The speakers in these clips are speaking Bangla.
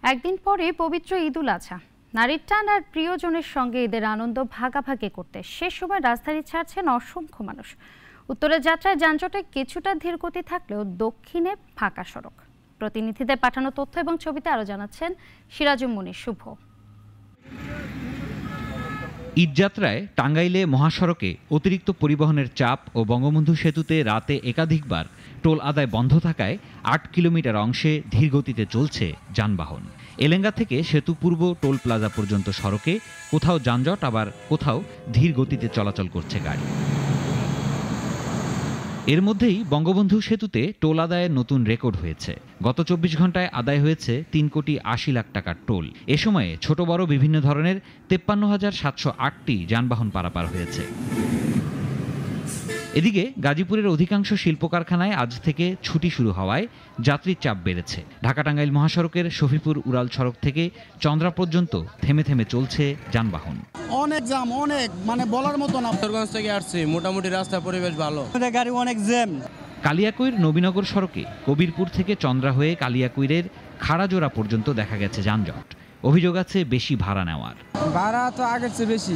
একদিন পরে পবিত্র ঈদুল আজহা। নারীর টান আর প্রিয়জনের সঙ্গে ঈদের আনন্দ ভাগাভাগি করতে শেষ সময় রাজধানী ছাড়ছেন অসংখ্য মানুষ। উত্তরের যাত্রায় যানজটে কিছুটা ধীরগতি থাকলেও দক্ষিণে ফাঁকা সড়ক। প্রতিনিধিদের পাঠানো তথ্য এবং ছবিতে আরো জানাচ্ছেন সিরাজুম মুনির শুভ। ঈদযাত্রায় টাঙ্গাইলে মহাসড়কে অতিরিক্ত পরিবহনের চাপ ও বঙ্গবন্ধু সেতুতে রাতে একাধিকবার টোল আদায় বন্ধ থাকায় ৮ কিলোমিটার অংশে ধীরগতিতে চলছে যানবাহন। এলেঙ্গা থেকে সেতু পূর্ব টোল প্লাজা পর্যন্ত সড়কে কোথাও যানজট, আবার কোথাও ধীর গতিতে চলাচল করছে গাড়ি। এর মধ্যেই বঙ্গবন্ধু সেতুতে টোল আদায়ের নতুন রেকর্ড হয়েছে। গত ২৪ ঘন্টায় আদায় হয়েছে ৩,৮০,০০,০০০ টাকার টোল। এ সময়ে ছোট বড় বিভিন্ন ধরনের ৫৩,৭০৮টি যানবাহন পারাপার হয়েছে। এদিকে গাজীপুরের অধিকাংশ শিল্প কারখানায় আজ থেকে ছুটি শুরু হওয়ায় যাত্রীর চাপ বেড়েছে। ঢাকা টাঙ্গাইল মহাসড়কের শফিপুর উড়াল সড়ক থেকে চন্দ্রা পর্যন্ত থেমে থেমে চলছে যানবাহন। অনেক জ্যাম, অনেক বলার মতো না। উত্তরগঞ্জ থেকে আসছি, মোটামুটি রাস্তার পরিবেশ ভালো, গাড়ি অনেক জ্যাম। কালিয়াকৈর নবীনগর সড়কে কবিরপুর থেকে চন্দ্রা হয়ে কালিয়াকৈরের খাড়াজোড়া পর্যন্ত দেখা গেছে যানজট। অভিযোগ আছে বেশি ভাড়া নেওয়ার। ভাড়া তো আগের চেয়ে বেশি।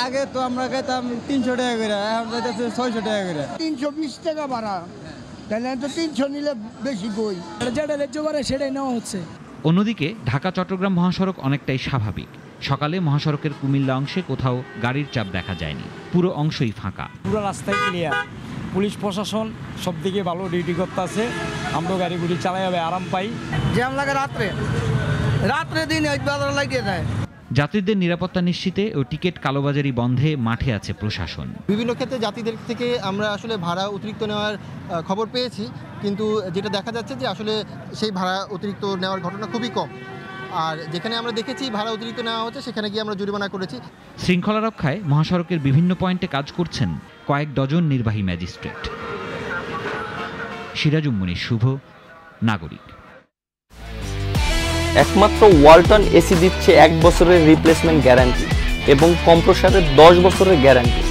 আগে তো আমরা খেতাম ৩০০ টাকা করে, এখন যাইতেছে ৬০০ টাকা করে। ৩২০ টাকা ভাড়া, তাহলে তো ৩০০ নিলে বেশি কই। যেটা লেজ্জ করে সেটাই নেওয়া হচ্ছে। অন্যদিকে ঢাকা চট্টগ্রাম মহাসড়ক অনেকটাই স্বাভাবিক। সকালে মহাসড়কের কুমিল্লা অংশে কোথাও গাড়ির চাপ দেখা যায়নি, পুরো অংশই ফাঁকা। পুরো রাস্তায় ক্লিয়ার, পুলিশ প্রশাসন সব দিকে ভালো ডিউটি করতে আছে। আমরা গাড়িগুলি চালাই হবে, আরাম পাই। জ্যাম লাগে রাত্রে দিনে বাজার লাগিয়ে দেয়। যাত্রীদের নিরাপত্তা নিশ্চিতে ও টিকিট কালোবাজারি বন্ধে মাঠে আছে প্রশাসন। বিভিন্ন ক্ষেত্রে যাত্রীদের থেকে আমরা আসলে ভাড়া অতিরিক্ত নেওয়ার খবর পেয়েছি, কিন্তু যেটা দেখা যাচ্ছে যে আসলে সেই ভাড়া অতিরিক্ত নেওয়ার ঘটনা খুবই কম। আর যেখানে আমরা দেখেছি ভাড়া অতিরিক্ত নেওয়া হচ্ছে, সেখানে গিয়ে আমরা জরিমানা করেছি। শৃঙ্খলা রক্ষায় মহাসড়কের বিভিন্ন পয়েন্টে কাজ করছেন কয়েক ডজন নির্বাহী ম্যাজিস্ট্রেট। সিরাজুম মুনির শুভ, নাগরিক। একমাত্র ওয়ালটন এসি দিচ্ছে ১ বছরের রিপ্লেসমেন্ট গ্যারান্টি এবং কম্প্রেসারের ১০ বছরের গ্যারান্টি।